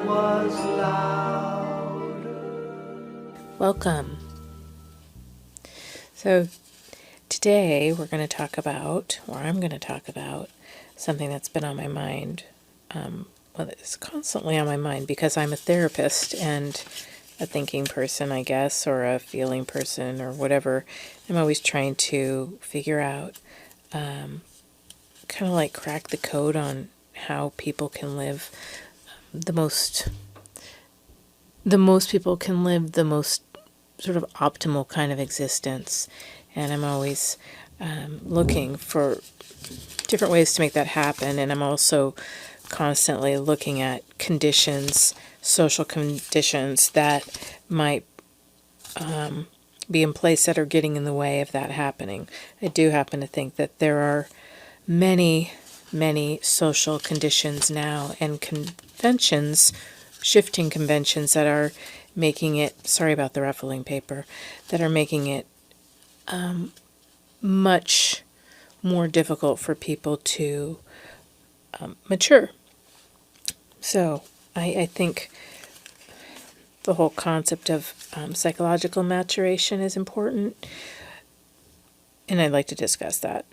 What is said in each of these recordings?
was louder. Welcome. So today we're going to talk about, or I'm going to talk about, something that's been on my mind. Well, it's constantly on my mind because I'm a therapist and a thinking person, I guess, or a feeling person or whatever. I'm always trying to figure out, kind of like crack the code on how people can live the most people can live the most sort of optimal kind of existence. And I'm always looking for different ways to make that happen. And I'm also constantly looking at conditions, social conditions that might be in place that are getting in the way of that happening. I do happen to think that there are many social conditions now and conventions, shifting conventions that are making it, sorry about the ruffling paper, that are making it much more difficult for people to mature. So I think the whole concept of psychological maturation is important, and I'd like to discuss that.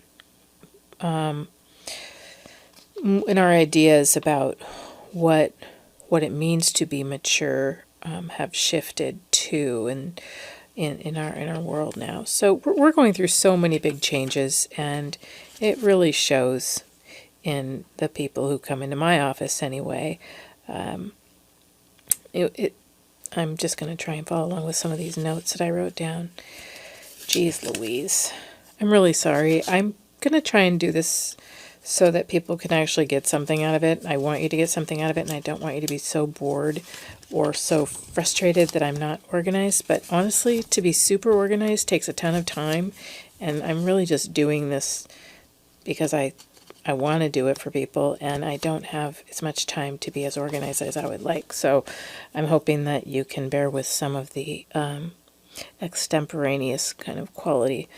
In our ideas about what it means to be mature have shifted too, and in our world now. So we're going through so many big changes, and it really shows in the people who come into my office anyway. I'm just going to try and follow along with some of these notes that I wrote down. Jeez Louise. I'm really sorry. I'm going to try and do this so that people can actually get something out of it. I want you to get something out of it, and I don't want you to be so bored or so frustrated that I'm not organized. But honestly, to be super organized takes a ton of time, and I'm really just doing this because I want to do it for people, and I don't have as much time to be as organized as I would like. So I'm hoping that you can bear with some of the extemporaneous kind of quality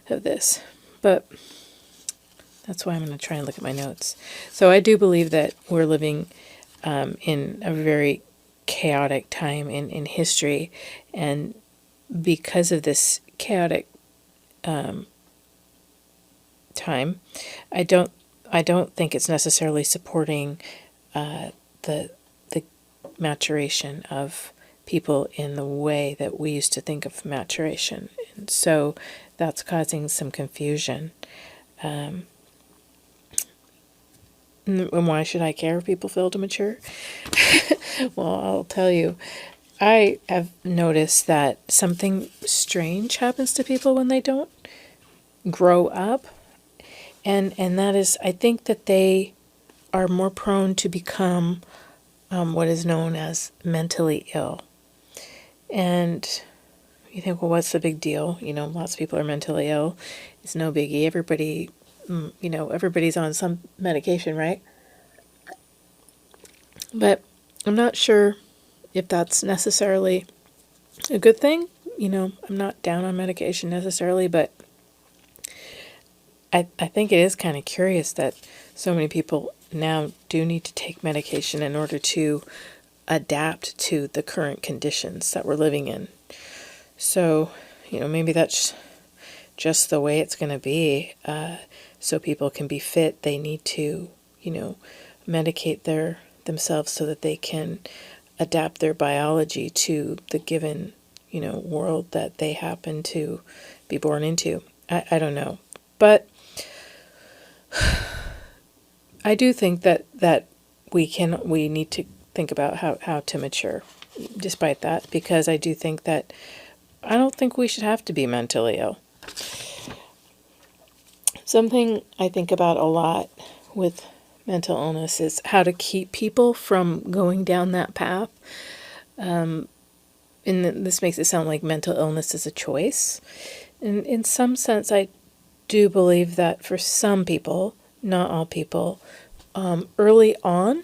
of this. But that's why I'm going to try and look at my notes. So I do believe that we're living in a very chaotic time in history, and because of this chaotic time, I don't think it's necessarily supporting the maturation of people in the way that we used to think of maturation, and so that's causing some confusion. And why should I care if people fail to mature? Well, I'll tell you. I have noticed that something strange happens to people when they don't grow up. And that is, I think that they are more prone to become what is known as mentally ill. And you think, well, what's the big deal? Lots of people are mentally ill. It's no biggie. Everybody's on some medication, right? But I'm not sure if that's necessarily a good thing. I'm not down on medication necessarily, but I think it is kind of curious that so many people now do need to take medication in order to adapt to the current conditions that we're living in. So, maybe that's just the way it's going to be. So people can be fit, they need to, medicate themselves so that they can adapt their biology to the given, world that they happen to be born into. I don't know. But I do think that we need to think about how to mature despite that, because I do think that I don't think we should have to be mentally ill. Something I think about a lot with mental illness is how to keep people from going down that path. And this makes it sound like mental illness is a choice. And in some sense, I do believe that for some people, not all people, early on,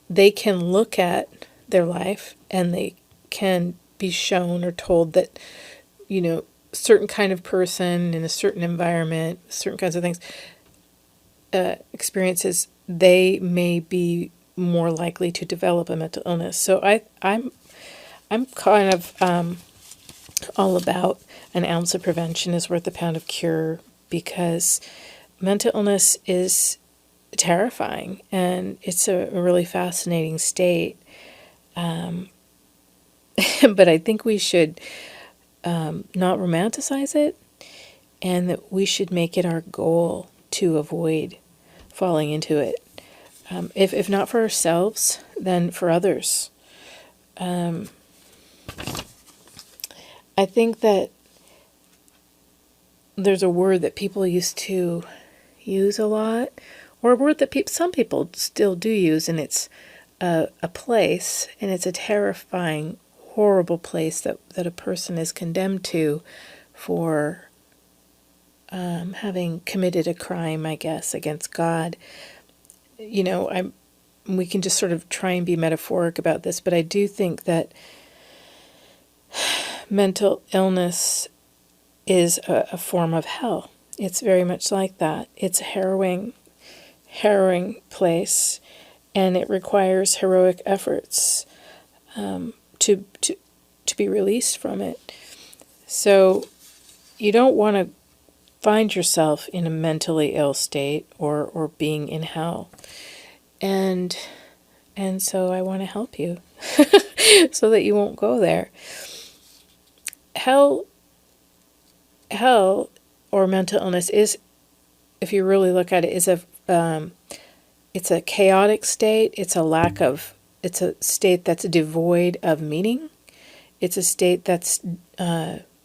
they can look at their life and they can be shown or told that, certain kind of person in a certain environment, certain kinds of things, experiences, they may be more likely to develop a mental illness. So I'm kind of all about an ounce of prevention is worth a pound of cure, because mental illness is terrifying and it's a really fascinating state. But I think we should not romanticize it, and that we should make it our goal to avoid falling into it. If not for ourselves, then for others. I think that there's a word that people used to use a lot, or a word that some people still do use, and it's a place, and it's a terrifying, horrible place that a person is condemned to for having committed a crime, I guess, against God. We can just sort of try and be metaphoric about this, but I do think that mental illness is a form of hell. It's very much like that. It's a harrowing place, and it requires heroic efforts to be released from it. So you don't want to find yourself in a mentally ill state or being in hell. And so I want to help you so that you won't go there. Hell or mental illness is, if you really look at it, is it's a chaotic state. It's a state that's devoid of meaning. It's a state that's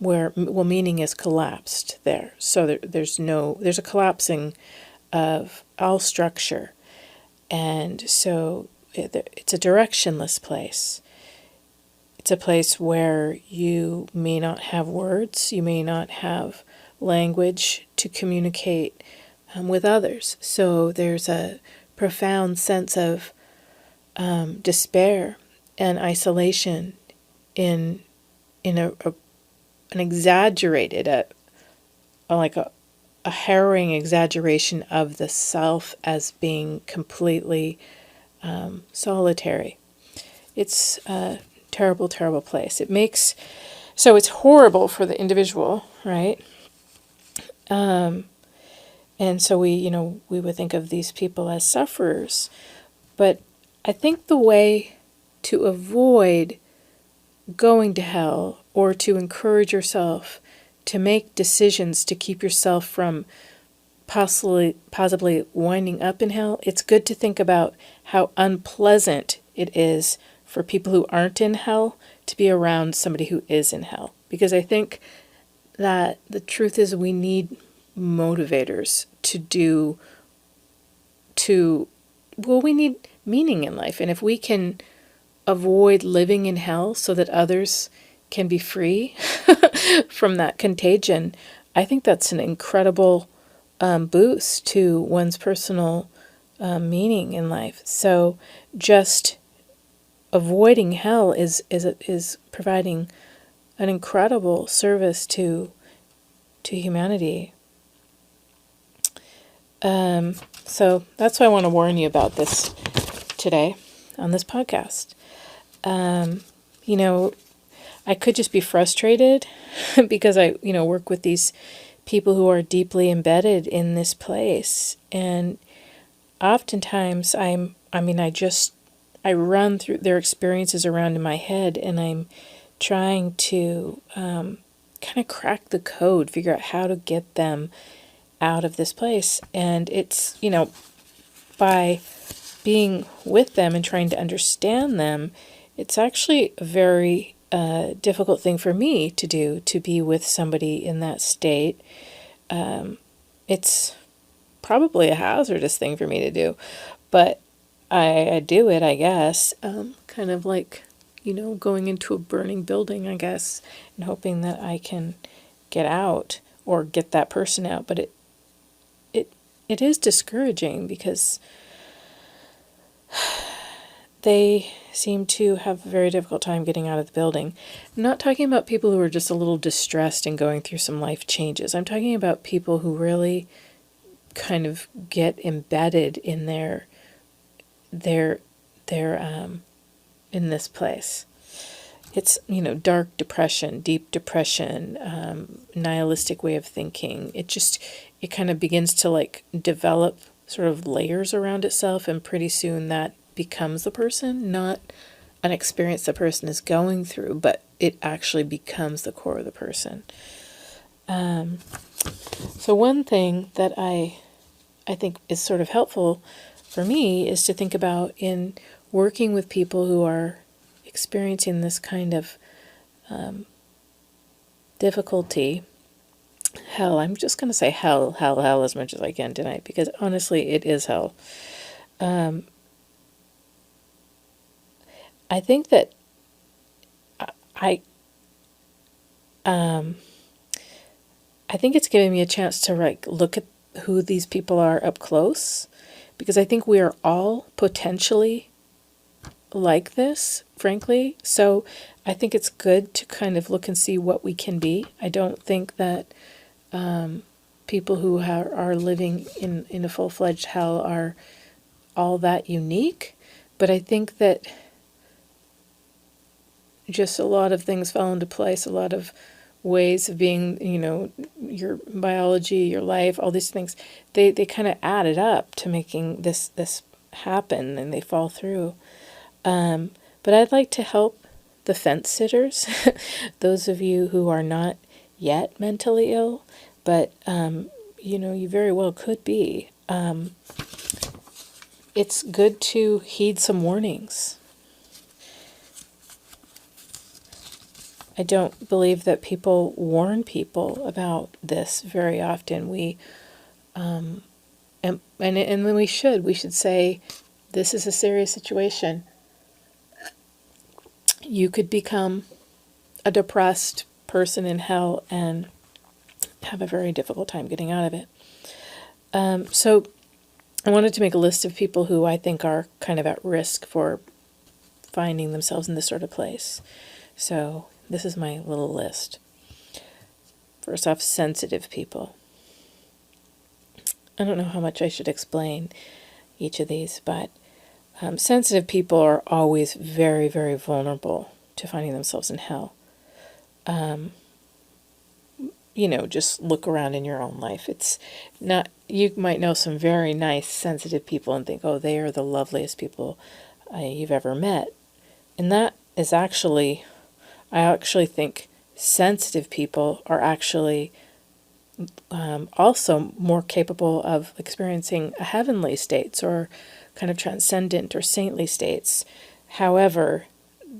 where meaning is collapsed there. So there's a collapsing of all structure, and so it's a directionless place. It's a place where you may not have words, you may not have language to communicate with others. So there's a profound sense of despair and isolation in an exaggerated, like a harrowing exaggeration of the self as being completely solitary. It's a terrible, terrible place. So it's horrible for the individual, right? And so we would think of these people as sufferers. But I think the way to avoid going to hell, or to encourage yourself to make decisions to keep yourself from possibly winding up in hell, it's good to think about how unpleasant it is for people who aren't in hell to be around somebody who is in hell. Because I think that the truth is we need motivators we need meaning in life. And if we can avoid living in hell so that others can be free from that contagion, I think that's an incredible boost to one's personal meaning in life. So just avoiding hell is providing an incredible service to humanity. So that's why I want to warn you about this today on this podcast. I could just be frustrated because I work with these people who are deeply embedded in this place, and oftentimes I run through their experiences around in my head, and I'm trying to kind of crack the code, figure out how to get them out of this place. And it's, by being with them and trying to understand them, it's actually a very difficult thing for me to do, to be with somebody in that state. It's probably a hazardous thing for me to do, but I do it, I guess, kind of like, going into a burning building, I guess, and hoping that I can get out or get that person out. But it is discouraging because they seem to have a very difficult time getting out of the building. I'm not talking about people who are just a little distressed and going through some life changes. I'm talking about people who really kind of get embedded in their they're in this place. It's, dark depression, deep depression, nihilistic way of thinking. It kind of begins to like develop sort of layers around itself, and pretty soon that becomes the person, not an experience the person is going through, but it actually becomes the core of the person. So one thing that I think is sort of helpful for me is to think about in working with people who are experiencing this kind of difficulty, hell, I'm just going to say hell as much as I can tonight, because honestly, it is hell. I think that I think it's giving me a chance to like look at who these people are up close, because I think we are all potentially like this, frankly. So I think it's good to kind of look and see what we can be. I don't think that people who are living in a full-fledged hell are all that unique, but I think that just a lot of things fell into place, a lot of ways of being, your biology, your life, all these things, they kind of added up to making this happen, and they fall through. But I'd like to help the fence sitters, those of you who are not yet mentally ill, but, you very well could be. It's good to heed some warnings. I don't believe that people warn people about this very often. And when we should say, this is a serious situation. You could become a depressed person in hell and have a very difficult time getting out of it. So I wanted to make a list of people who I think are kind of at risk for finding themselves in this sort of place. So this is my little list. First off, sensitive people. I don't know how much I should explain each of these, but sensitive people are always very, very vulnerable to finding themselves in hell. Just look around in your own life. It's not, you might know some very nice, sensitive people and think, oh, they are the loveliest people you've ever met. And that is actually, I actually think sensitive people are actually also more capable of experiencing a heavenly states or kind of transcendent or saintly states. However,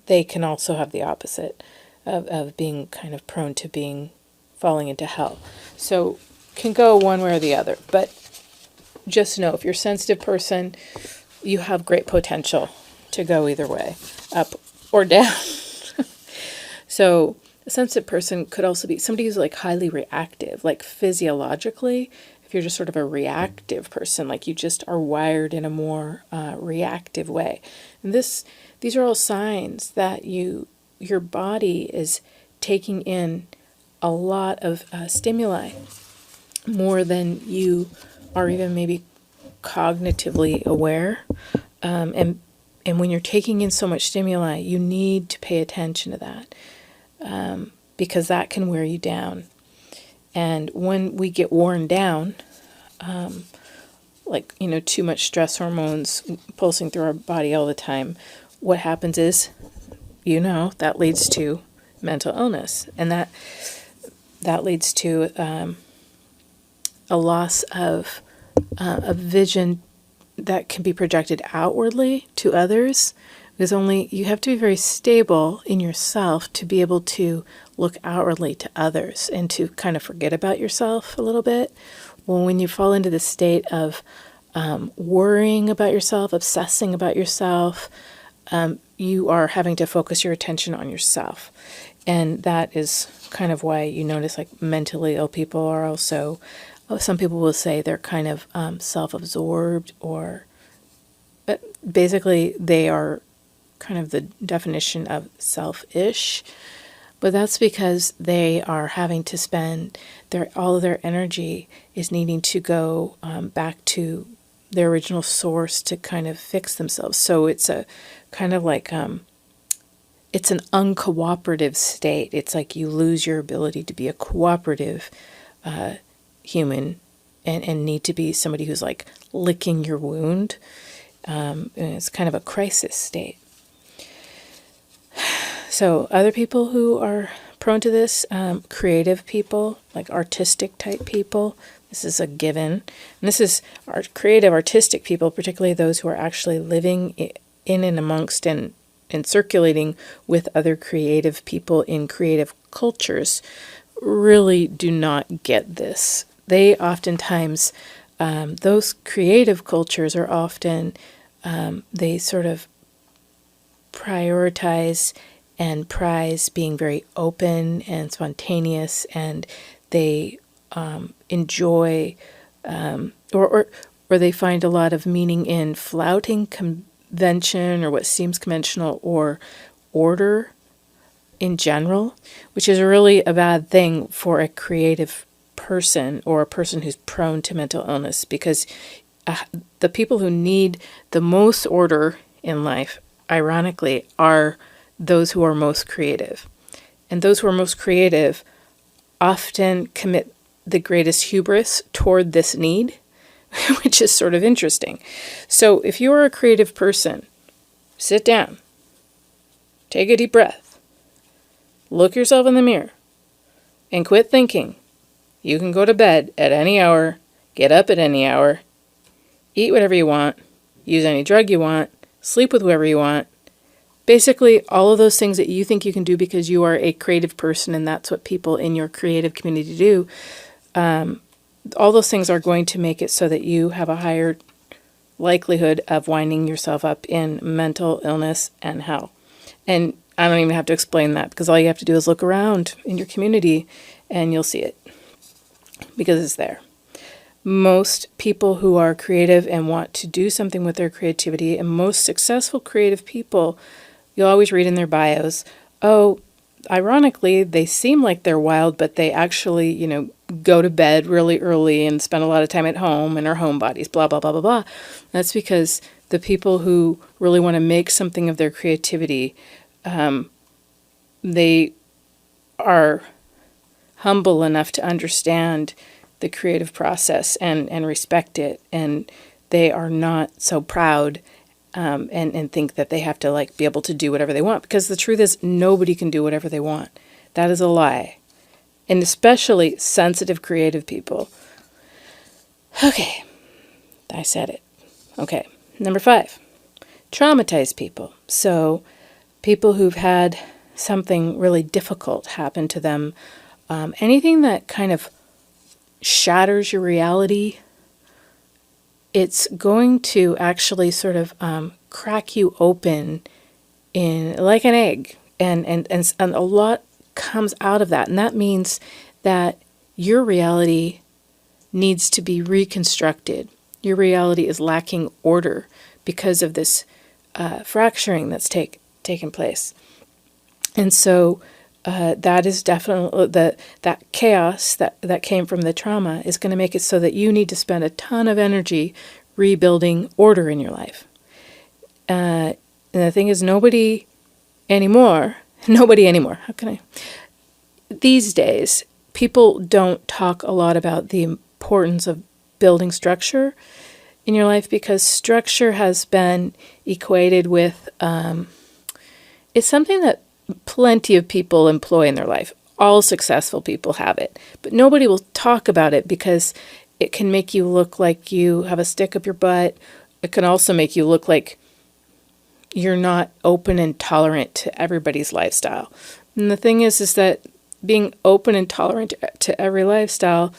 they can also have the opposite of being kind of prone to falling into hell. So can go one way or the other. But just know, if you're a sensitive person, you have great potential to go either way, up or down. So a sensitive person could also be somebody who's like highly reactive, like physiologically. If you're just sort of a reactive person, like you just are wired in a more reactive way. And these are all signs that your body is taking in a lot of stimuli, more than you are even maybe cognitively aware. And when you're taking in so much stimuli, you need to pay attention to that, because that can wear you down. And when we get worn down, too much stress hormones pulsing through our body all the time, what happens is, that leads to mental illness. And that leads to a loss of a vision that can be projected outwardly to others, because you have to be very stable in yourself to be able to look outwardly to others and to kind of forget about yourself a little bit. Well, when you fall into the state of worrying about yourself, obsessing about yourself, you are having to focus your attention on yourself. And that is kind of why you notice like mentally ill people are also, some people will say they're kind of self-absorbed, but basically they are kind of the definition of selfish. But that's because they are having to spend all of their energy is needing to go back to their original source to kind of fix themselves. So it's a kind of like it's an uncooperative state. It's like you lose your ability to be a cooperative human and need to be somebody who's like licking your wound. And it's kind of a crisis state. So other people who are prone to this, creative people, like artistic type people, this is a given. And this is our creative, artistic people, particularly those who are actually living in and amongst and circulating with other creative people in creative cultures, really do not get this. They oftentimes, those creative cultures are often, they sort of prioritize and prize being very open and spontaneous, and they enjoy or they find a lot of meaning in flouting convention or what seems conventional or order in general, which is really a bad thing for a creative person or a person who's prone to mental illness, because the people who need the most order in life, ironically, are those who are most creative. And those who are most creative often commit the greatest hubris toward this need, which is sort of interesting. So if you are a creative person, sit down, take a deep breath, look yourself in the mirror, and quit thinking. You can go to bed at any hour, get up at any hour, eat whatever you want, use any drug you want, sleep with whoever you want. Basically, all of those things that you think you can do because you are a creative person and that's what people in your creative community do, all those things are going to make it so that you have a higher likelihood of winding yourself up in mental illness and hell. And I don't even have to explain that, because all you have to do is look around in your community and you'll see it, because it's there. Most people who are creative and want to do something with their creativity, and most successful creative people, you'll always read in their bios, oh, ironically, they seem like they're wild, but they actually, go to bed really early and spend a lot of time at home and are homebodies, blah, blah, blah, blah, blah. That's because the people who really want to make something of their creativity, they are humble enough to understand the creative process and respect it, and they are not so proud and think that they have to be able to do whatever they want, because the truth is nobody can do whatever they want. That is a lie. And especially sensitive creative people. Okay, I said it. Okay, number 5, traumatized people. So people who've had something really difficult happen to them, anything that kind of shatters your reality, it's going to actually sort of crack you open in like an egg, and a lot comes out of that, and that means that your reality needs to be reconstructed. Your reality is lacking order because of this fracturing that's taken place, and so that is definitely that chaos that came from the trauma is going to make it so that you need to spend a ton of energy rebuilding order in your life. And the thing is, nobody anymore, how can I? These days, people don't talk a lot about the importance of building structure in your life, because structure has been equated with, it's something that plenty of people employ in their life. All successful people have it, but nobody will talk about it because it can make you look like you have a stick up your butt. It can also make you look like you're not open and tolerant to everybody's lifestyle. And the thing is that being open and tolerant to every lifestyle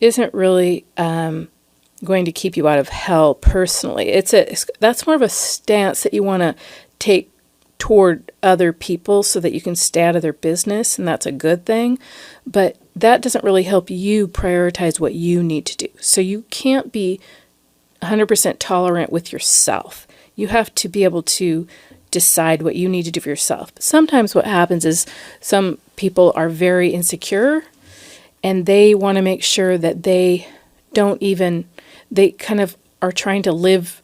isn't really going to keep you out of hell personally. That's more of a stance that you want to take toward other people so that you can stay out of their business, and that's a good thing. But that doesn't really help you prioritize what you need to do. So you can't be 100% tolerant with yourself. You have to be able to decide what you need to do for yourself. But sometimes what happens is some people are very insecure, and they want to make sure that they kind of are trying to live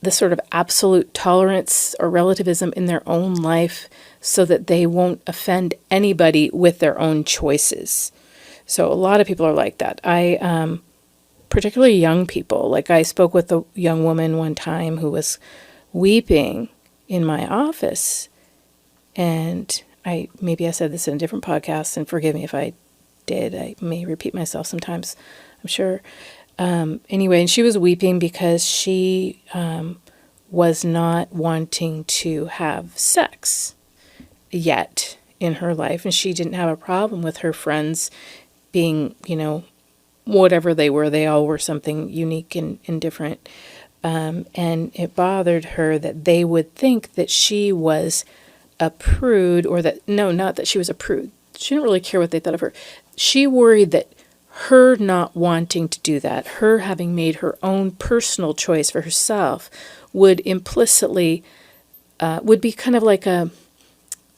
the sort of absolute tolerance or relativism in their own life so that they won't offend anybody with their own choices. So a lot of people are like that. Particularly young people. Like I spoke with a young woman one time who was weeping in my office, and maybe I said this in a different podcast, and forgive me if I did. I may repeat myself sometimes, I'm sure. Anyway, and she was weeping because she was not wanting to have sex yet in her life, and she didn't have a problem with her friends being, whatever they were. They all were something unique and different. And it bothered her that they would think that she was a prude, or that, no, not that she was a prude. She didn't really care what they thought of her. She worried that her not wanting to do that, her having made her own personal choice for herself, would implicitly, would be kind of like a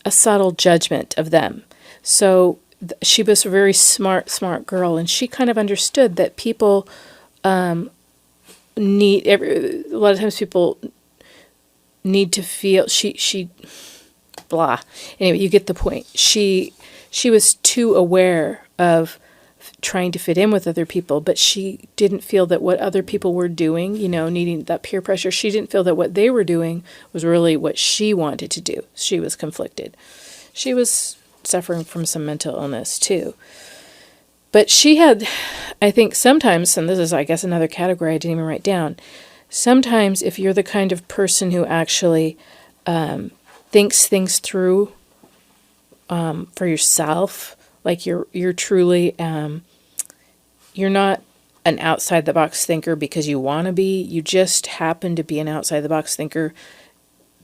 subtle judgment of them. So she was a very smart girl, and she kind of understood that people a lot of times people need to feel, she blah. Anyway, you get the point. She was too aware of trying to fit in with other people, but she didn't feel that what other people were doing, needing that peer pressure, she didn't feel that what they were doing was really what she wanted to do. She was conflicted. She was suffering from some mental illness too. But she had, I think sometimes, and this is, I guess, another category I didn't even write down, sometimes if you're the kind of person who actually thinks things through for yourself, like you're truly, you're not an outside the box thinker because you want to be, you just happen to be an outside the box thinker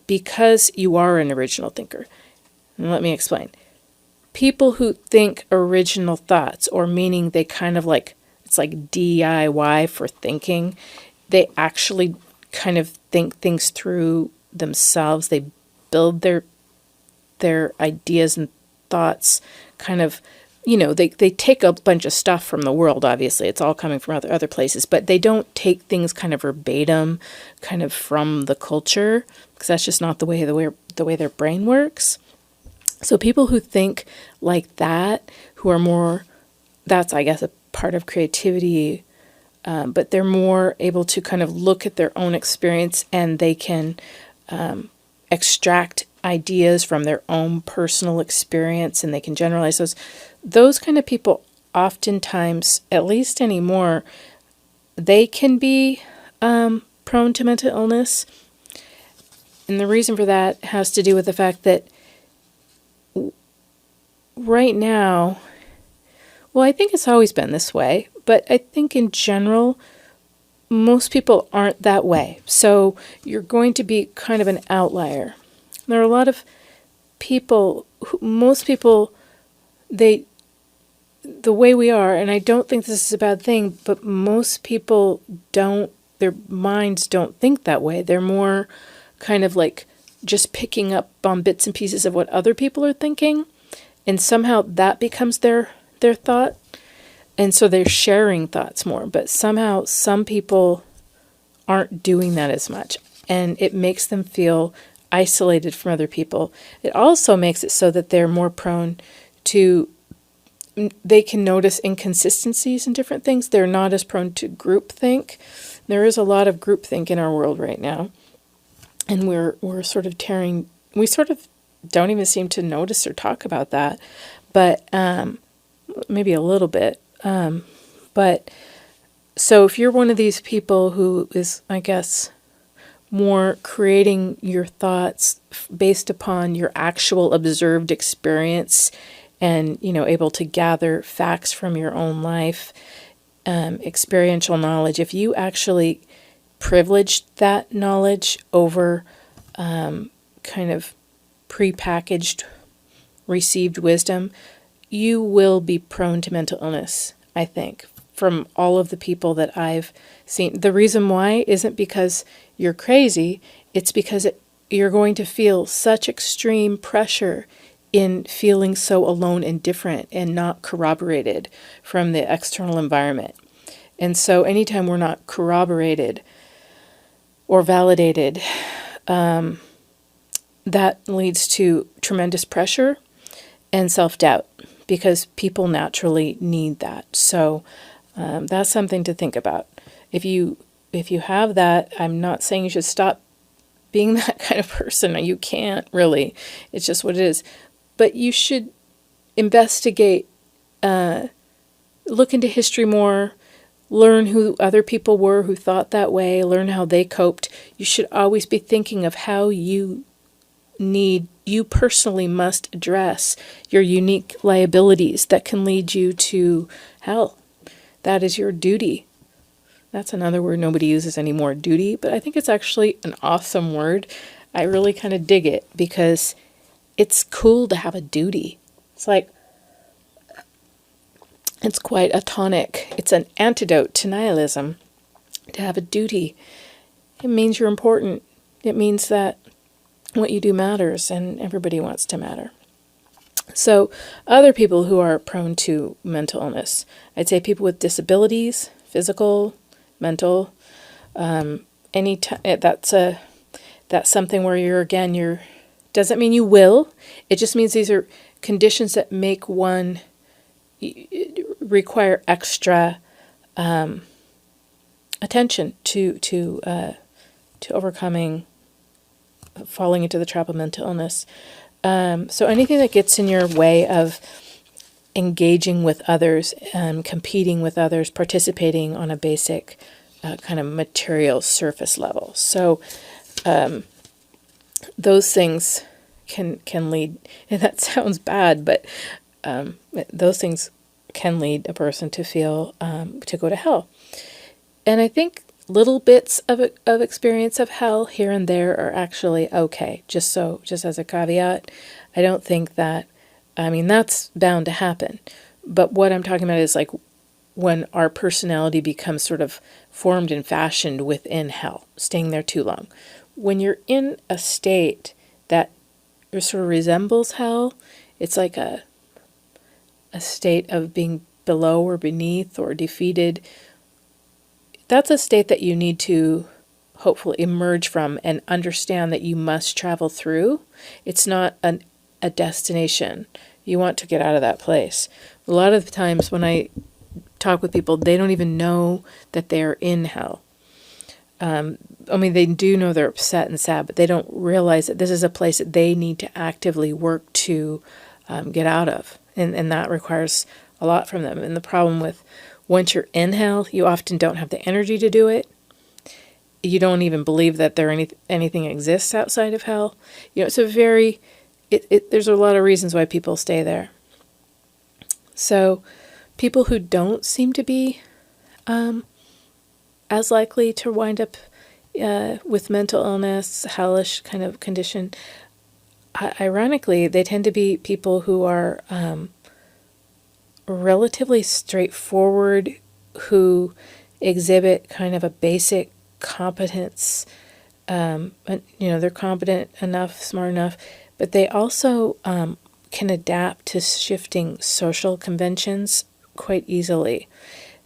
because you are an original thinker. And let me explain. People who think original thoughts, or meaning they kind of like, it's like DIY for thinking, they actually kind of think things through themselves. They build their ideas and thoughts kind of, they take a bunch of stuff from the world, obviously. It's all coming from other places, but they don't take things kind of verbatim, kind of from the culture, because that's just not the way their brain works. So people who think like that, who are more, that's, I guess, a part of creativity, but they're more able to kind of look at their own experience, and they can extract ideas from their own personal experience, and they can generalize those. Those kind of people oftentimes, at least anymore, they can be prone to mental illness. And the reason for that has to do with the fact that right now, well, I think it's always been this way, but I think in general, most people aren't that way. So you're going to be kind of an outlier. There are a lot of people, most people, the way we are, and I don't think this is a bad thing, but most people their minds don't think that way. They're more kind of like just picking up on bits and pieces of what other people are thinking, and somehow that becomes their thought, and so they're sharing thoughts more. But somehow some people aren't doing that as much, and it makes them feel isolated from other people. It also makes it so that they're more prone to, they can notice inconsistencies in different things. They're not as prone to groupthink. There is a lot of groupthink in our world right now, and we're sort of we sort of don't even seem to notice or talk about that, but maybe a little bit. But so if you're one of these people who is, I guess, more creating your thoughts based upon your actual observed experience, and able to gather facts from your own life, experiential knowledge, if you actually privileged that knowledge over kind of prepackaged received wisdom, you will be prone to mental illness, I think, from all of the people that I've seen. The reason why isn't because you're crazy, it's because you're going to feel such extreme pressure in feeling so alone and different and not corroborated from the external environment. And so anytime we're not corroborated or validated, that leads to tremendous pressure and self-doubt, because people naturally need that. So that's something to think about. If you have that, I'm not saying you should stop being that kind of person. You can't really. It's just what it is. But you should investigate, look into history more, learn who other people were who thought that way, learn how they coped. You should always be thinking of how you personally must address your unique liabilities that can lead you to hell. That is your duty. That's another word nobody uses anymore, duty, but I think it's actually an awesome word. I really kind of dig it because it's cool to have a duty. It's like, it's quite a tonic. It's an antidote to nihilism to have a duty. It means you're important. It means that what you do matters and everybody wants to matter. So other people who are prone to mental illness, I'd say people with disabilities, physical, mental, that's something where you're doesn't mean you will. It just means these are conditions that make one require extra attention to overcoming falling into the trap of mental illness. So anything that gets in your way of engaging with others, competing with others, participating on a basic kind of material surface level. So those things can lead, and that sounds bad, but those things can lead a person to feel to go to hell. And I think little bits of experience of hell here and there are actually okay. Just as a caveat, I don't think that, that's bound to happen. But what I'm talking about is like when our personality becomes sort of formed and fashioned within hell, staying there too long. When you're in a state that sort of resembles hell, it's like a state of being below or beneath or defeated. That's a state that you need to hopefully emerge from and understand that you must travel through. It's not a destination. You want to get out of that place. A lot of the times when I talk with people, they don't even know that they're in hell. They do know they're upset and sad, but they don't realize that this is a place that they need to actively work to get out of. And that requires a lot from them. And the problem with once you're in hell, you often don't have the energy to do it. You don't even believe that anything exists outside of hell. It's a very, there's a lot of reasons why people stay there. So people who don't seem to be as likely to wind up with mental illness, hellish kind of condition, ironically, they tend to be people who are relatively straightforward, who exhibit kind of a basic competence. They're competent enough, smart enough, but they also can adapt to shifting social conventions quite easily.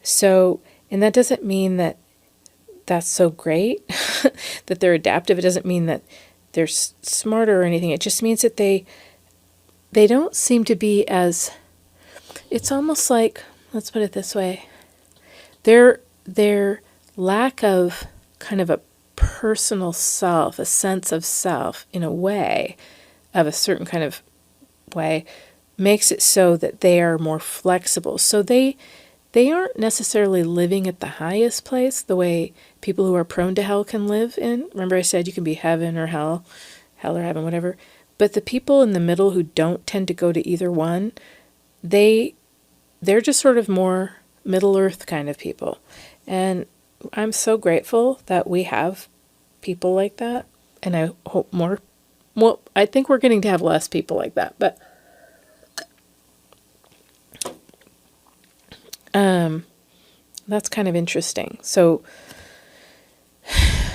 So, and that doesn't mean that that's so great, that they're adaptive. It doesn't mean that they're smarter or anything. It just means that they don't seem to be as, it's almost like, let's put it this way, their lack of kind of a personal self, a sense of self in a way, of a certain kind of way, makes it so that they are more flexible. So they aren't necessarily living at the highest place the way people who are prone to hell can live in. Remember I said you can be heaven or hell or heaven, whatever. But the people in the middle who don't tend to go to either one, they're just sort of more Middle Earth kind of people. And I'm so grateful that we have people like that. And I hope more. Well, I think we're getting to have less people like that. But that's kind of interesting. So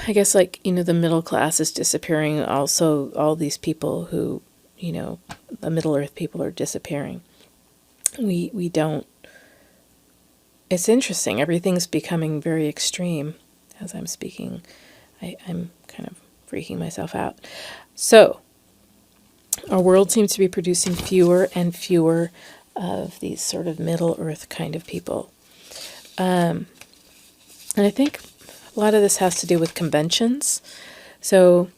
I guess the middle class is disappearing. Also, all these people who, the Middle Earth people are disappearing. We don't it's interesting. Everything's becoming very extreme as I'm speaking. I'm kind of freaking myself out. So, our world seems to be producing fewer and fewer of these sort of Middle Earth kind of people. And I think a lot of this has to do with conventions. So,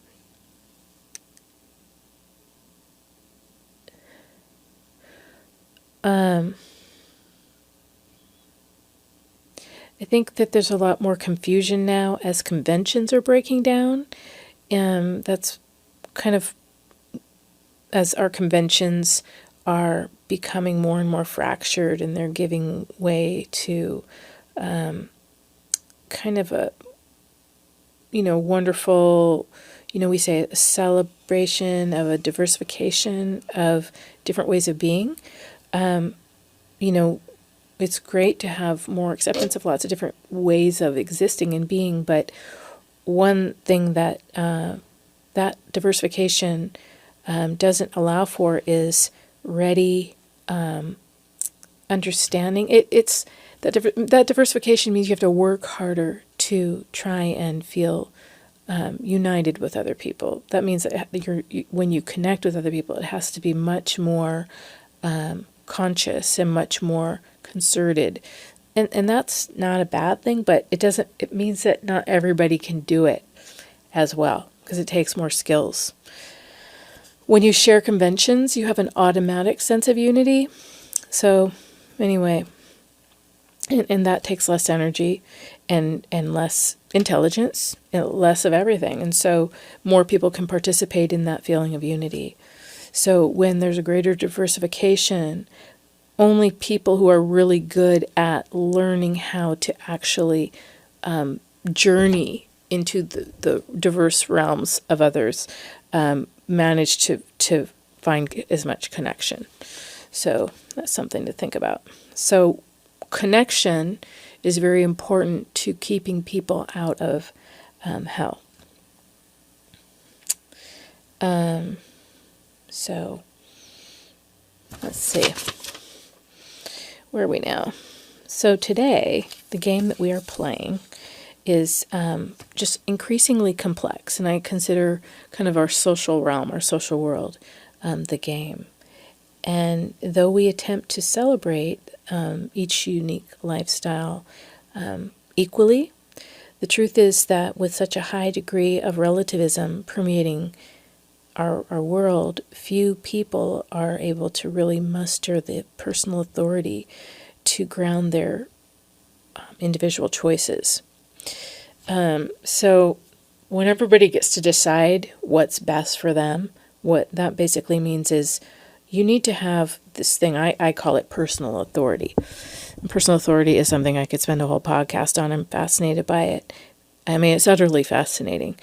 I think that there's a lot more confusion now as conventions are breaking down. That's kind of as our conventions are becoming more and more fractured, and they're giving way to kind of a, wonderful, we say a celebration of a diversification of different ways of being. It's great to have more acceptance of lots of different ways of existing and being, but one thing that that diversification doesn't allow for is ready understanding. It's that diversification means you have to work harder to try and feel united with other people. That means that when you connect with other people, it has to be much more conscious and much more concerted. And that's not a bad thing, but it means that not everybody can do it as well, because it takes more skills. When you share conventions, you have an automatic sense of unity. So anyway, and that takes less energy and less intelligence, and less of everything. And so more people can participate in that feeling of unity. So when there's a greater diversification, only people who are really good at learning how to actually journey into the diverse realms of others manage to find as much connection. So that's something to think about. So connection is very important to keeping people out of hell. So let's see. Where are we now? So today, the game that we are playing is just increasingly complex, and I consider kind of our social realm, our social world, the game. And though we attempt to celebrate each unique lifestyle equally, the truth is that with such a high degree of relativism permeating our world, few people are able to really muster the personal authority to ground their individual choices. So when everybody gets to decide what's best for them, what that basically means is you need to have this thing, I call it personal authority. And personal authority is something I could spend a whole podcast on. I'm fascinated by it. I mean, it's utterly fascinating.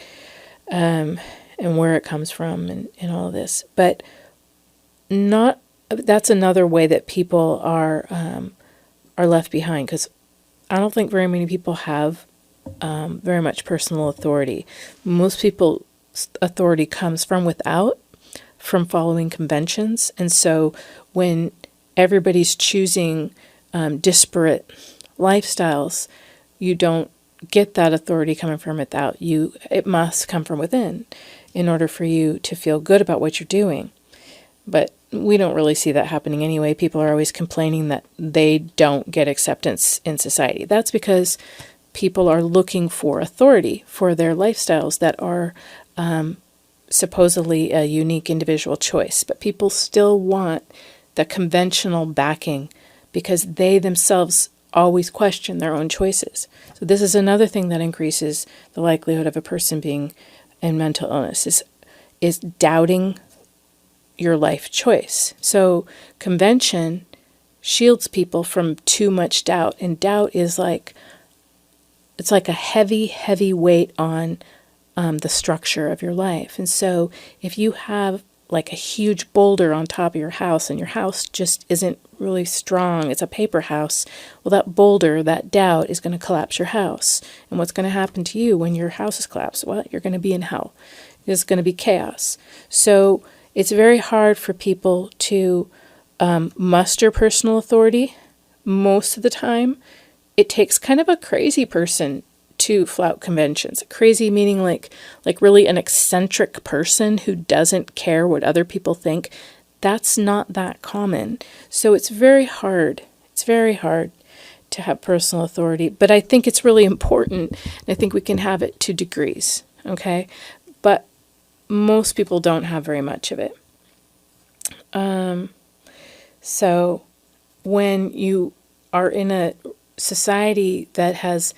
And where it comes from and all of this. But that's another way that people are left behind, because I don't think very many people have very much personal authority. Most people's authority comes from without, from following conventions. And so when everybody's choosing disparate lifestyles, you don't get that authority coming from without. It must come from within in order for you to feel good about what you're doing. But we don't really see that happening anyway. People are always complaining that they don't get acceptance in society. That's because people are looking for authority for their lifestyles that are supposedly a unique individual choice. But people still want the conventional backing because they themselves always question their own choices. So this is another thing that increases the likelihood of a person being in mental illness, is doubting your life choice. So convention shields people from too much doubt, and doubt is it's like a heavy, heavy weight on the structure of your life. And so if you have like a huge boulder on top of your house and your house just isn't really strong, it's a paper house, well, that boulder, that doubt is going to collapse your house. And what's going to happen to you when your house is collapsed? Well, you're going to be in hell. There's going to be chaos. So it's very hard for people to muster personal authority most of the time it takes kind of a crazy person to flout conventions. Crazy meaning like really an eccentric person who doesn't care what other people think. That's not that common. So it's very hard. It's very hard to have personal authority, but I think it's really important. And I think we can have it to degrees, okay? But most people don't have very much of it. So when you are in a society that has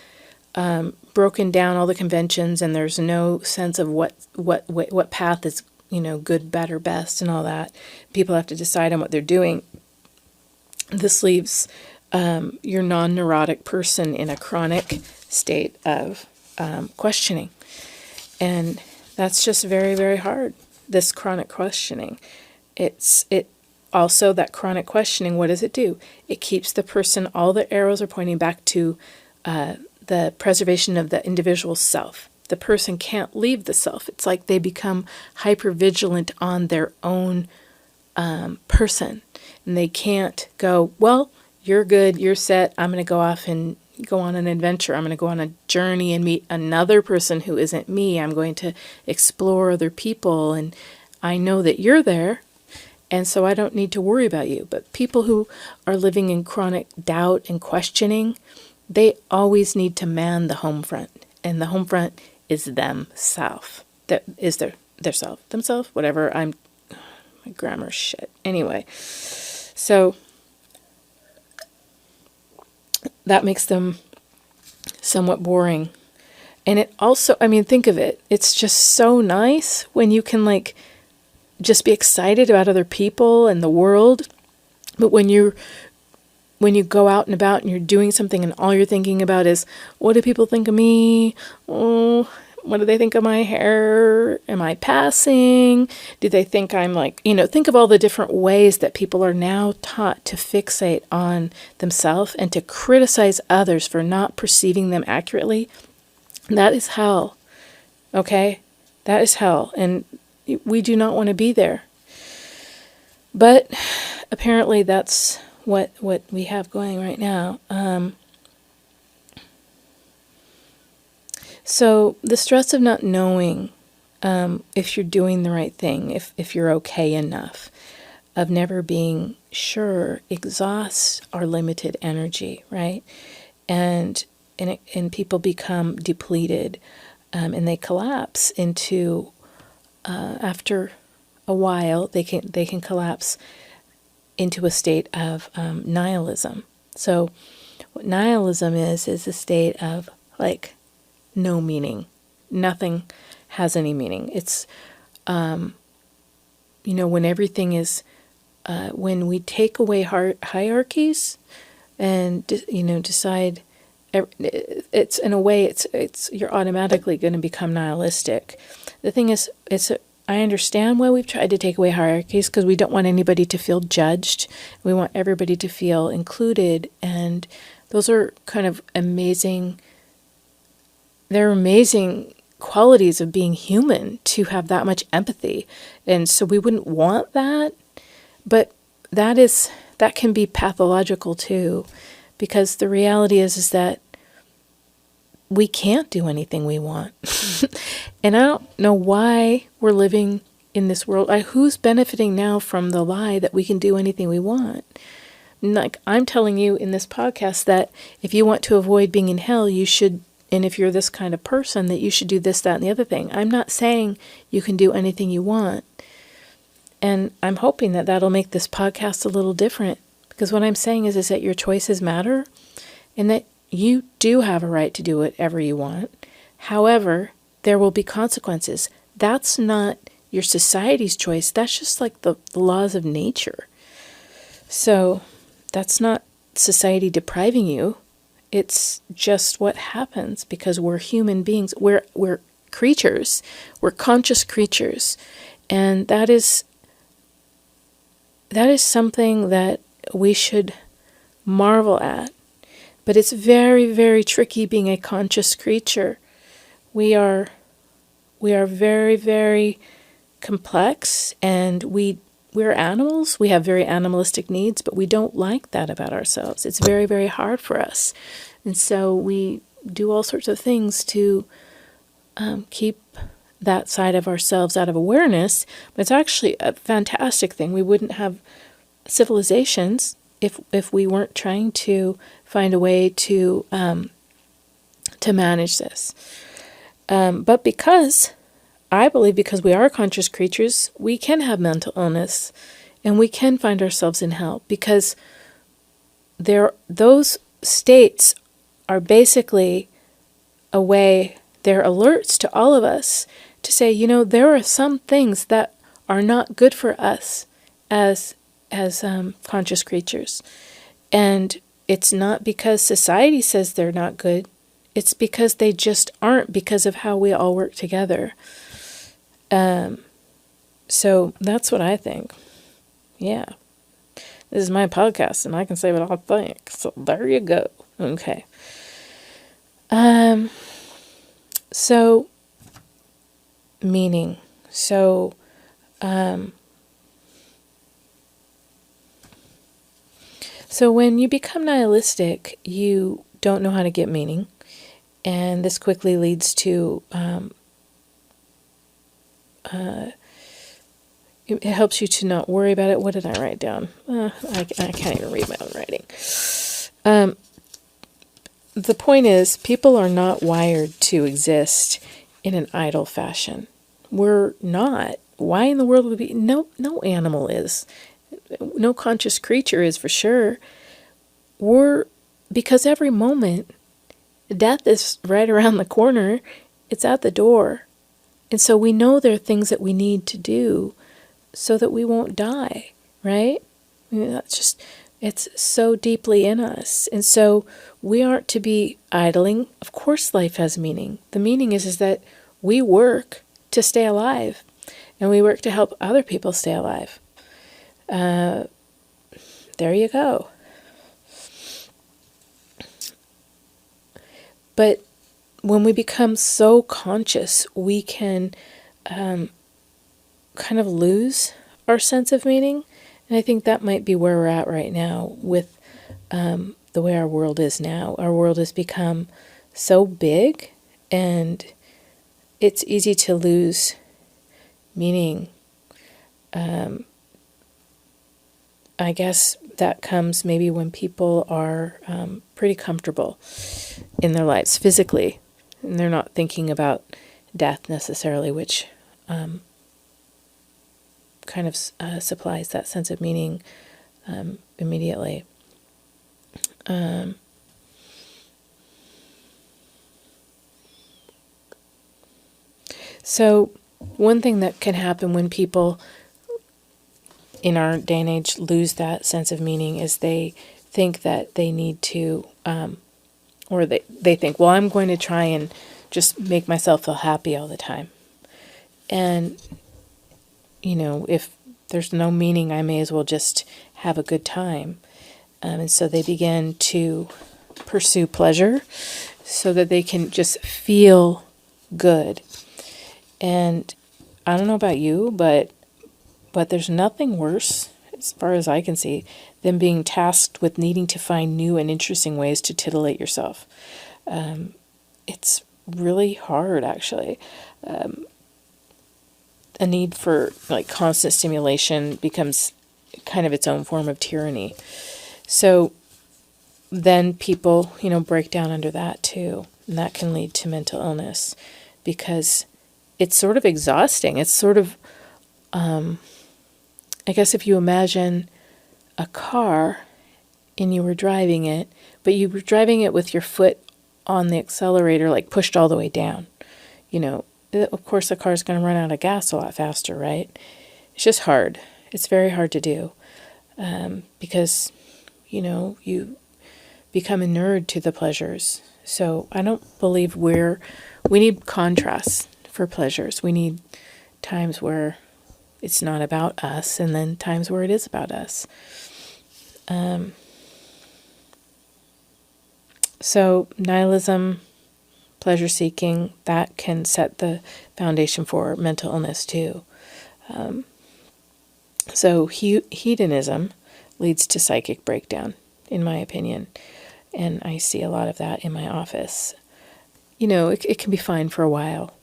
broken down all the conventions and there's no sense of what path is, good, better, best, and all that, people have to decide on what they're doing. This leaves your non-neurotic person in a chronic state of questioning. And that's just very, very hard, this chronic questioning. It also, that chronic questioning, what does it do? It keeps the person, all the arrows are pointing back to the preservation of the individual self. The person can't leave the self. It's like they become hypervigilant on their own person. And they can't go, well, you're good, you're set, I'm going to go off and go on an adventure. I'm going to go on a journey and meet another person who isn't me. I'm going to explore other people, and I know that you're there, and so I don't need to worry about you. But people who are living in chronic doubt and questioning, they always need to man the home front, and the home front is themself. That is their self, themselves, whatever. My grammar shit. Anyway, so that makes them somewhat boring. And it also, think of it. It's just so nice when you can just be excited about other people and the world. But when you go out and about and you're doing something and all you're thinking about is, what do people think of me? Oh, what do they think of my hair? Am I passing? Do they think I'm think of all the different ways that people are now taught to fixate on themselves and to criticize others for not perceiving them accurately. That is hell. Okay? That is hell. And we do not want to be there. But apparently that's what we have going right now. So the stress of not knowing if you're doing the right thing, if you're okay enough, of never being sure, exhausts our limited energy, right? And people become depleted, and they collapse into after a while they can collapse into a state of nihilism. So what nihilism is a state of no meaning. Nothing has any meaning. It's, when everything is, when we take away hierarchies and, decide, it's in a way, it's you're automatically going to become nihilistic. The thing is, I understand why we've tried to take away hierarchies, because we don't want anybody to feel judged. We want everybody to feel included, and those are kind of amazing. They're amazing qualities of being human, to have that much empathy. And so we wouldn't want that, but that can be pathological too, because the reality is that we can't do anything we want. And I don't know why we're living in this world. Who's benefiting now from the lie that we can do anything we want? I'm telling you in this podcast that if you want to avoid being in hell, you should. And if you're this kind of person, that you should do this, that, and the other thing. I'm not saying you can do anything you want. And I'm hoping that that'll make this podcast a little different. Because what I'm saying is that your choices matter, and that you do have a right to do whatever you want. However, there will be consequences. That's not your society's choice. That's just the laws of nature. So that's not society depriving you. It's just what happens, because we're human beings. We're creatures. We're conscious creatures. And that is something that we should marvel at. But it's very, very tricky being a conscious creature. We are very, very complex, and we're animals. We have very animalistic needs, but we don't like that about ourselves. It's very, very hard for us. And so we do all sorts of things to keep that side of ourselves out of awareness. But it's actually a fantastic thing. We wouldn't have civilizations if we weren't trying to find a way to manage this. But I believe because we are conscious creatures, we can have mental illness and we can find ourselves in hell, because those states are basically a way, they're alerts to all of us to say, there are some things that are not good for us as conscious creatures. And it's not because society says they're not good. It's because they just aren't, because of how we all work together. So that's what I think. Yeah. This is my podcast, and I can say what I think. So there you go. Okay. So meaning. So when you become nihilistic, you don't know how to get meaning, and this quickly leads to it helps you to not worry about it. What did I write down? I can't even read my own writing. The point is, people are not wired to exist in an idle fashion. We're not. Why in the world would we? No animal is. No conscious creature is, for sure. Because every moment, death is right around the corner. It's at the door. And so we know there are things that we need to do so that we won't die, right? It's so deeply in us. And so we aren't to be idling. Of course life has meaning. The meaning is that we work to stay alive, and we work to help other people stay alive. There you go. But when we become so conscious, we can kind of lose our sense of meaning. And I think that might be where we're at right now with the way our world is now. Our world has become so big, and it's easy to lose meaning. I guess that comes maybe when people are pretty comfortable in their lives physically, and they're not thinking about death necessarily, which kind of supplies that sense of meaning immediately. So one thing that can happen when people in our day and age lose that sense of meaning is they think that they need to, or they think, well, I'm going to try and just make myself feel happy all the time. And, if there's no meaning, I may as well just have a good time. And so they begin to pursue pleasure so that they can just feel good. And I don't know about you, but there's nothing worse, as far as I can see, than being tasked with needing to find new and interesting ways to titillate yourself. It's really hard, actually. A need for constant stimulation becomes kind of its own form of tyranny. So then people, break down under that too. And that can lead to mental illness because it's sort of exhausting. It's sort of, I guess if you imagine a car and you were driving it, but you were driving it with your foot on the accelerator, pushed all the way down, of course the car's going to run out of gas a lot faster, right? It's just hard. It's very hard to do because, you become inured to the pleasures. So I don't believe we need contrasts for pleasures. We need times where it's not about us, and then times where it is about us. So nihilism, pleasure seeking, that can set the foundation for mental illness too. So hedonism leads to psychic breakdown, in my opinion. And I see a lot of that in my office. It can be fine for a while,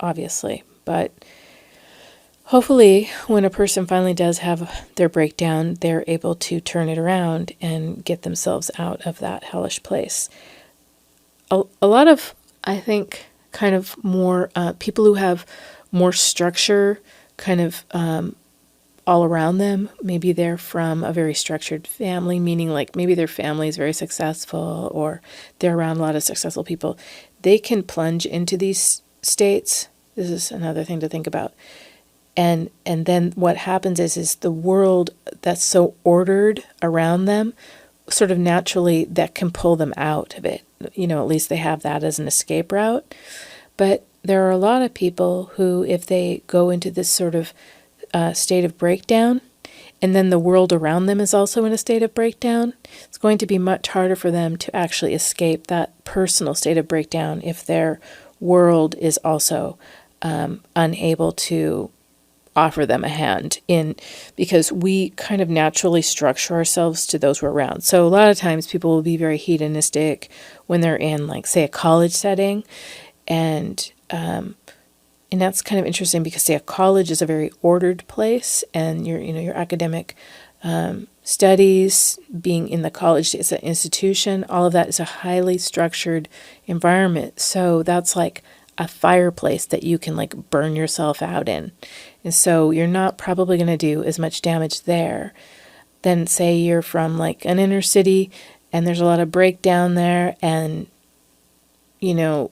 obviously, but hopefully when a person finally does have their breakdown, they're able to turn it around and get themselves out of that hellish place. A lot of, I think, kind of more people who have more structure kind of all around them. Maybe they're from a very structured family, meaning like maybe their family is very successful or they're around a lot of successful people. They can plunge into these states. This is another thing to think about. And then what happens is the world that's so ordered around them, sort of naturally that can pull them out of it. At least they have that as an escape route. But there are a lot of people who, if they go into this sort of state of breakdown, and then the world around them is also in a state of breakdown, it's going to be much harder for them to actually escape that personal state of breakdown if their world is also unable to offer them a hand because we kind of naturally structure ourselves to those we're around. So a lot of times people will be very hedonistic when they're in, like, say, a college setting, and that's kind of interesting because, say, a college is a very ordered place, and your academic studies, being in the college, it's an institution, all of that is a highly structured environment. So that's like a fireplace that you can like burn yourself out in. And so you're not probably going to do as much damage there than, say, you're from like an inner city and there's a lot of breakdown there, and a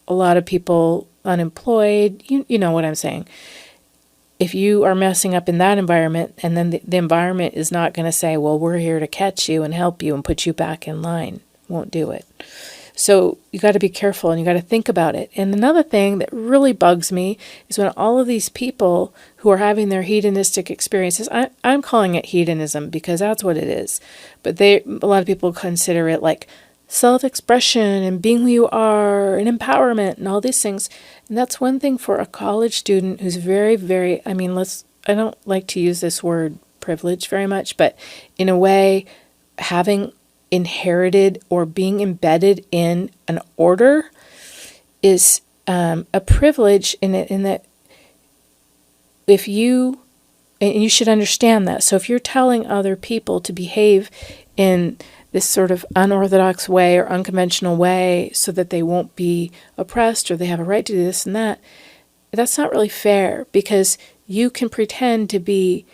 lot of people unemployed. You know what I'm saying. If you are messing up in that environment, and then the environment is not going to say, well, we're here to catch you and help you and put you back in line, won't do it. So you got to be careful and you got to think about it. And another thing that really bugs me is when all of these people who are having their hedonistic experiences, I'm calling it hedonism because that's what it is. But a lot of people consider it like self-expression and being who you are and empowerment and all these things. And that's one thing for a college student who's very, very, I don't like to use this word privilege very much, but in a way, having inherited or being embedded in an order is a privilege in that if you, and you should understand that. So if you're telling other people to behave in this sort of unorthodox way or unconventional way so that they won't be oppressed or they have a right to do this and that, that's not really fair, because you can pretend to be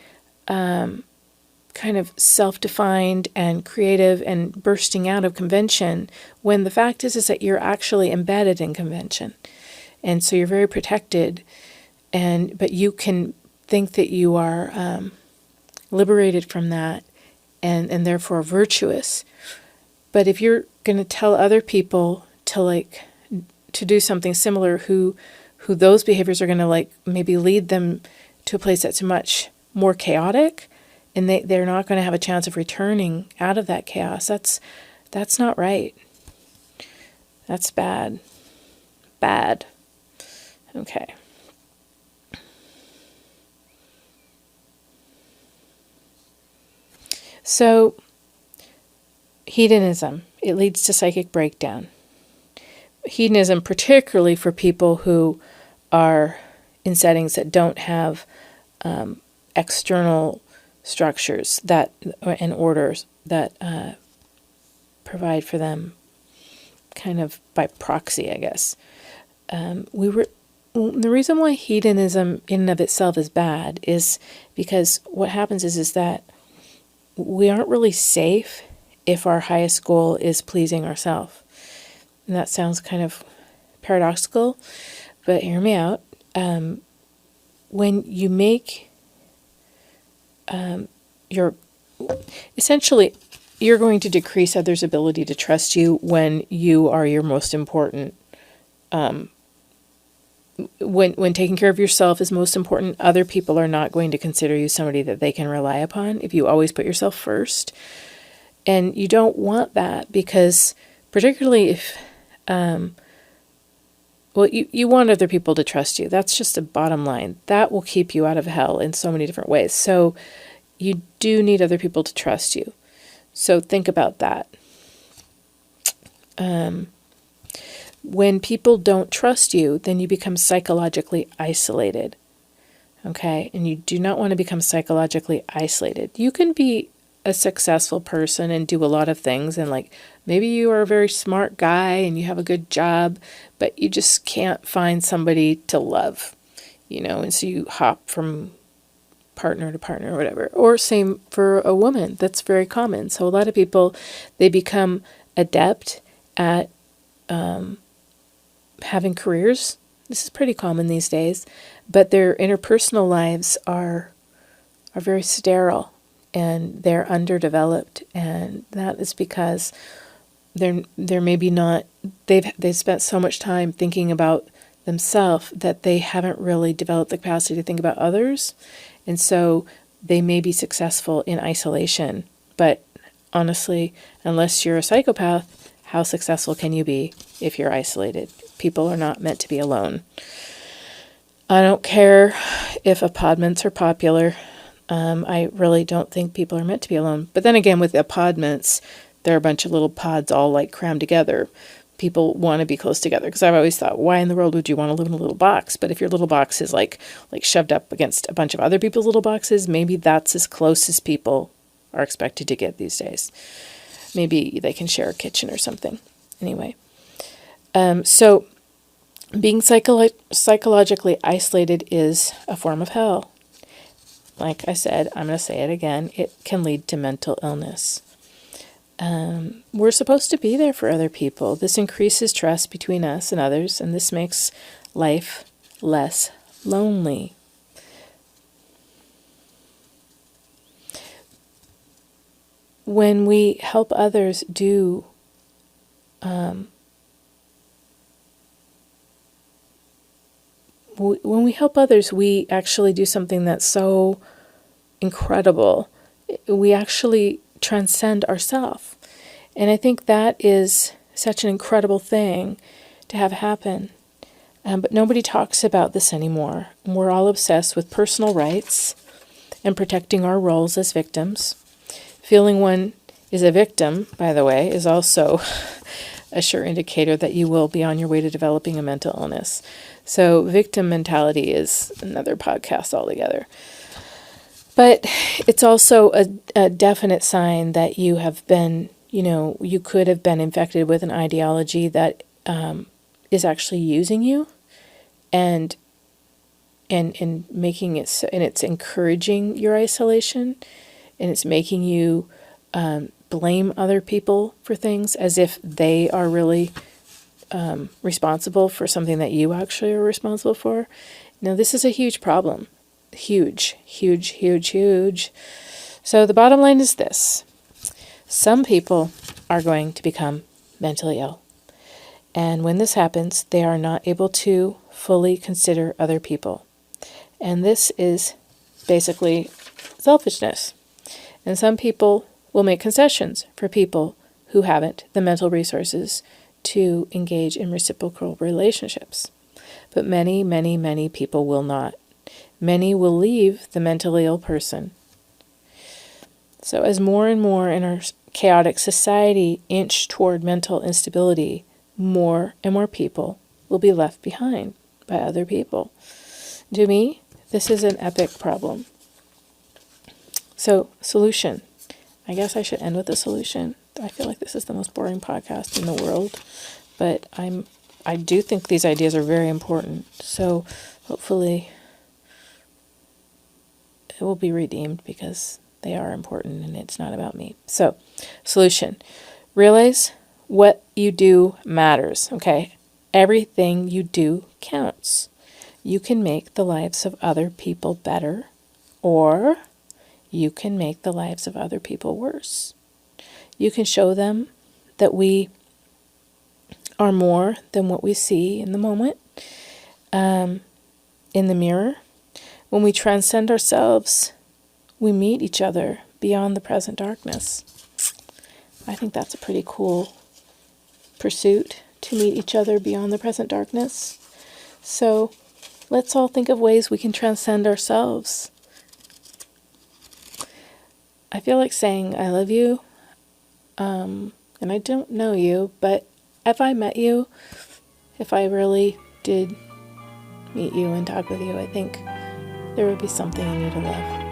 kind of self-defined and creative and bursting out of convention when the fact is that you're actually embedded in convention. And so you're very protected, but you can think that you are liberated from that and therefore virtuous. But if you're going to tell other people to do something similar, who those behaviors are going to maybe lead them to a place that's much more chaotic, and they're not going to have a chance of returning out of that chaos. That's not right. That's bad. Bad. Okay. So, hedonism, it leads to psychic breakdown. Hedonism, particularly for people who are in settings that don't have external structures and orders that provide for them kind of by proxy, I guess. The reason why hedonism in and of itself is bad is because what happens is that we aren't really safe if our highest goal is pleasing ourselves. And that sounds kind of paradoxical, but hear me out. When you make essentially, you're going to decrease others' ability to trust you when you are your most important. When taking care of yourself is most important, other people are not going to consider you somebody that they can rely upon if you always put yourself first. And you don't want that, because particularly if, you want other people to trust you. That's just a bottom line. That will keep you out of hell in so many different ways. So you do need other people to trust you. So think about that. When people don't trust you, then you become psychologically isolated. Okay? And you do not want to become psychologically isolated. You can be a successful person and do a lot of things, and like maybe you are a very smart guy and you have a good job, but you just can't find somebody to love, and so you hop from partner to partner or whatever. Or same for a woman. That's very common. So a lot of people, they become adept at having careers. This is pretty common these days, but their interpersonal lives are very sterile and they're underdeveloped, and that is because they're maybe not, they've spent so much time thinking about themselves that they haven't really developed the capacity to think about others, and so they may be successful in isolation. But honestly, unless you're a psychopath, how successful can you be if you're isolated? People are not meant to be alone. I don't care if apodments are popular. I really don't think people are meant to be alone. But then again, with apodments, they're a bunch of little pods all like crammed together. People want to be close together, because I've always thought, why in the world would you want to live in a little box? But if your little box is like shoved up against a bunch of other people's little boxes, maybe that's as close as people are expected to get these days. Maybe they can share a kitchen or something. Anyway, so being psychologically isolated is a form of hell. Like I said, I'm going to say it again, it can lead to mental illness. We're supposed to be there for other people. This increases trust between us and others, and this makes life less lonely. When we help others do when we help others, we actually do something that's so incredible. We actually transcend ourselves. And I think that is such an incredible thing to have happen. But nobody talks about this anymore. We're all obsessed with personal rights and protecting our roles as victims. Feeling one is a victim, by the way, is also a sure indicator that you will be on your way to developing a mental illness. So victim mentality is another podcast altogether. But it's also a definite sign that you have been, you could have been infected with an ideology that is actually using you and making it so, and it's encouraging your isolation, and it's making you blame other people for things as if they are really responsible for something that you actually are responsible for. Now, this is a huge problem. Huge, huge, huge, huge. So the bottom line is this. Some people are going to become mentally ill. And when this happens, they are not able to fully consider other people. And this is basically selfishness. And some people will make concessions for people who haven't the mental resources to engage in reciprocal relationships. But many, many, many people will not. Many will leave the mentally ill person. So as more and more in our chaotic society inch toward mental instability, more and more people will be left behind by other people. To me, this is an epic problem. So, solution. I guess I should end with a solution. I feel like this is the most boring podcast in the world, but I do think these ideas are very important. So, hopefully it will be redeemed because they are important and it's not about me. So, solution. Realize what you do matters, okay? Everything you do counts. You can make the lives of other people better, or you can make the lives of other people worse. You can show them that we are more than what we see in the moment, in the mirror. When we transcend ourselves, we meet each other beyond the present darkness. I think that's a pretty cool pursuit, to meet each other beyond the present darkness. So let's all think of ways we can transcend ourselves. I feel like saying I love you, and I don't know you, but if I met you, if I really did meet you and talk with you, I think there would be something in you to love.